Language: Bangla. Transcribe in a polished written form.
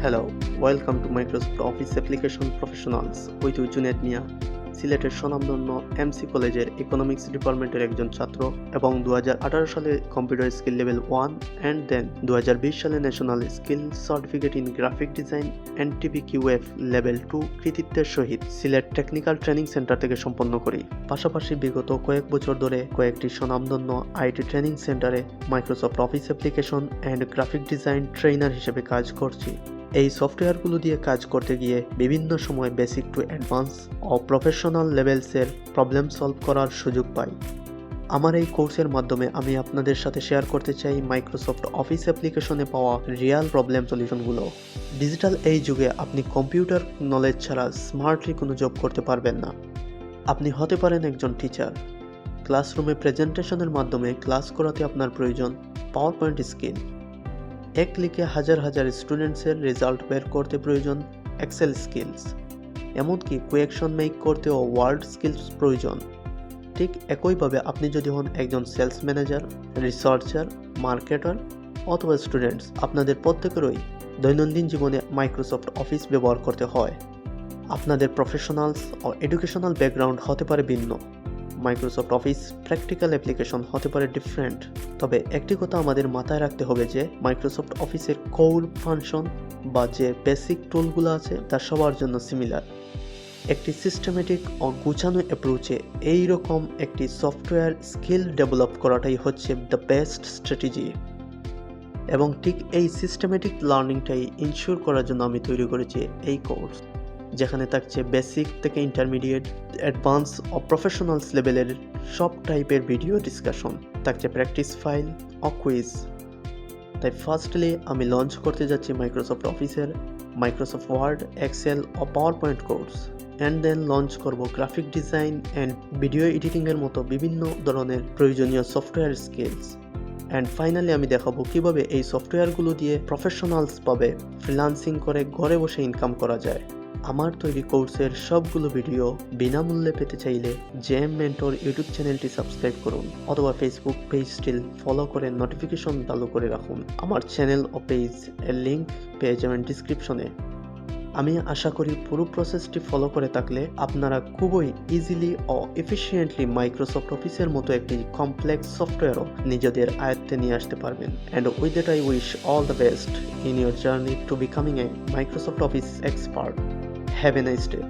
Hello, welcome to Microsoft Office Application Professionals with JunedMiah, সিলেটের স্বনামধন্য এমসি কলেজের ইকোনমিক্স ডিপার্টমেন্টের একজন ছাত্র এবং 2018 সালে computer skill level 1 and then 2020 সালে national skill certificate in graphic design NTPQF level 2 কৃতিত্বের সহিত সিলেট টেকনিক্যাল ট্রেনিং সেন্টার থেকে সম্পন্ন করি। পাশাপাশি বিগত কয়েক বছর ধরে কয়েকটি স্বনামধন্য আইটি ট্রেনিং সেন্টারে Microsoft office application and graphic design trainer হিসেবে কাজ করছি। এই সফটওয়্যারগুলো দিয়ে কাজ করতে গিয়ে বিভিন্ন সময় বেসিক টু অ্যাডভান্স ও প্রফেশনাল লেভেলসের প্রবলেম সলভ করার সুযোগ পাই। আমার এই কোর্সের মাধ্যমে আমি আপনাদের সাথে শেয়ার করতে চাই মাইক্রোসফট অফিস অ্যাপ্লিকেশনে পাওয়া রিয়েল প্রবলেম সলিউশনগুলো। ডিজিটাল এই যুগে আপনি কম্পিউটার নলেজ ছাড়া স্মার্টলি কোনো জব করতে পারবেন না। আপনি হতে পারেন একজন টিচার, ক্লাসরুমে প্রেজেন্টেশনের মাধ্যমে ক্লাস করাতে আপনার প্রয়োজন পাওয়ার পয়েন্ট স্কিল। এক ক্লিকে হাজার হাজার স্টুডেন্টসের রেজাল্ট বের করতে প্রয়োজন এক্সেল স্কিলস। এমনকি কোয়েকশন মেক করতেও ওয়ার্ড স্কিলস প্রয়োজন। ঠিক একইভাবে আপনি যদি হন একজন সেলস ম্যানেজার, রিসার্চার, মার্কেটার অথবা স্টুডেন্টস, আপনাদের প্রত্যেকেরই দৈনন্দিন জীবনে মাইক্রোসফট অফিস ব্যবহার করতে হয়। আপনাদের প্রফেশনালস ও এডুকেশনাল ব্যাকগ্রাউন্ড হতে পারে ভিন্ন, মাইক্রোসফট অফিস প্র্যাকটিক্যাল অ্যাপ্লিকেশন হতে পারে ডিফারেন্ট। তবে একটি কথা আমাদের মাথায় রাখতে হবে যে মাইক্রোসফট অফিসের কোর ফাংশন বা যে বেসিক টুলগুলো আছে তা সবার জন্য সিমিলার। একটি সিস্টেমেটিক ও গুছানো অ্যাপ্রোচে এইরকম একটি সফটওয়্যার স্কিল ডেভেলপ করাটাই হচ্ছে দ্য বেস্ট স্ট্র্যাটেজি। এবং ঠিক এই সিস্টেমেটিক লার্নিংটাই ইনশিওর করার জন্য আমি তৈরি করেছি এই কোর্স, যেখানে থাকছে বেসিক থেকে ইন্টারমিডিয়েট, অ্যাডভান্স ও প্রফেশনালস লেভেলের সব টাইপের ভিডিও ডিসকাশন, থাকছে প্র্যাকটিস ফাইল ও কুইজ। তাই ফার্স্টলি আমি লঞ্চ করতে যাচ্ছি মাইক্রোসফট অফিসের মাইক্রোসফট ওয়ার্ড, এক্সেল ও PowerPoint course, and then launch করব গ্রাফিক ডিজাইন অ্যান্ড ভিডিও এডিটিংয়ের মতো বিভিন্ন ধরনের প্রয়োজনীয় সফটওয়্যার স্কিলস। অ্যান্ড ফাইনালি আমি দেখাবো কিভাবে এই সফটওয়্যারগুলো দিয়ে প্রফেশনালস পাবে ফ্রিল্যান্সিং করে ঘরে বসে ইনকাম করা যায়। আমার তৈরি কোর্সের সবগুলো ভিডিও বিনামূল্যে পেতে চাইলে JMMENTOR ইউটিউব চ্যানেলটি সাবস্ক্রাইব করুন অথবা ফেসবুক পেজটি ফলো করে নোটিফিকেশন চালু করে রাখুন। আমার চ্যানেল ও পেজ এর লিঙ্ক পেয়ে যাবেন ডিসক্রিপশনে। আমি আশা করি পুরো প্রসেসটি ফলো করে থাকলে আপনারা খুবই ইজিলি ও এফিশিয়েন্টলি মাইক্রোসফট অফিসের মতো একটি কমপ্লেক্স সফটওয়্যারও নিজেদের আয়ত্তে নিয়ে আসতে পারবেন। And with that I wish all the best in your journey to becoming a Microsoft Office expert. Have a nice day.